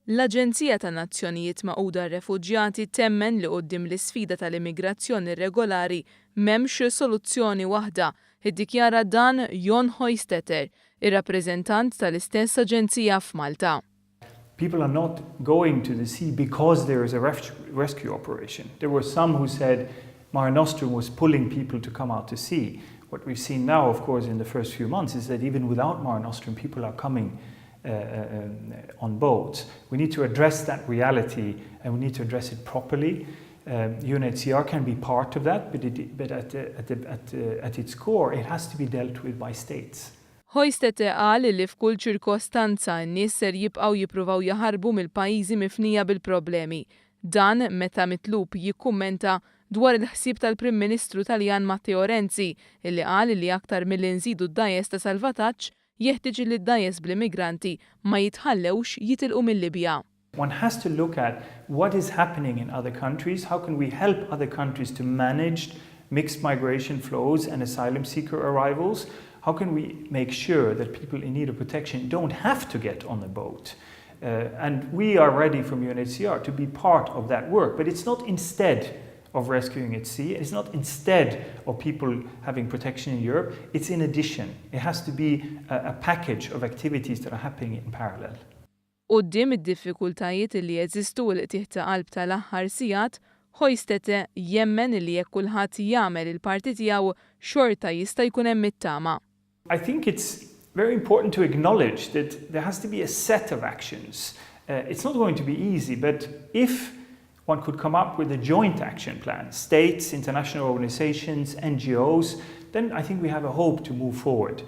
L-Aġenzija tan-Nazzjonijiet Magħquda r-Refuġjati temmen li quddiem l-isfida tal-immigrazzjoni irregolari m'hemmx soluzzjoni waħda, iddikjara dan Jon Hoystetter, ir-rappreżentant tal-istess aġenzija f'Malta. People are not going to the sea because there is a rescue operation. There were some who said Mare Nostrum was pulling people to come out to sea. What we've seen now, of course, in the first few months is that even without Mare Nostrum, people are coming on boats. We need to address that reality and we need to address it properly. UNHCR can be part of that, but at its core, it has to be dealt with by states. Hoystetter qal li f'kull ċirkostanza n-nies ser jibqgħu jippruvaw jaħarbu mill-pajjiżi mifnija bil-problemi. Dan meta mitlub jikkummenta dwar il-ħsieb tal-Prim Ministru Taljan Matteo Renzi, illi qal li aktar milli nżidu d-dajes ta' salvataġġ jeħtieġ li d-dajes bl-immigranti ma jitħallewx jitilqu mill-Libja. One has to look at what is happening in other countries, how can we help other countries to manage mixed migration flows and asylum seeker arrivals. How can we make sure that people in need of protection don't have to get on a boat? And we are ready from UNHCR to be part of that work, but it's not instead of rescuing at sea, it's not instead of people having protection in Europe, it's in addition. It has to be a package of activities that are happening in parallel. Quddiem id-diffikultajiet li jeżistu l qtieħ ta' qalb tal-aħħar sigħat, Hoystetter jemmen li jekk kulħadd jagħmel il-parti tiegħu xorta jista' jkun hemm it-tama. I think it's very important to acknowledge that there has to be a set of actions. It's not going to be easy, but if one could come up with a joint action plan, states, international organizations, NGOs, then I think we have a hope to move forward.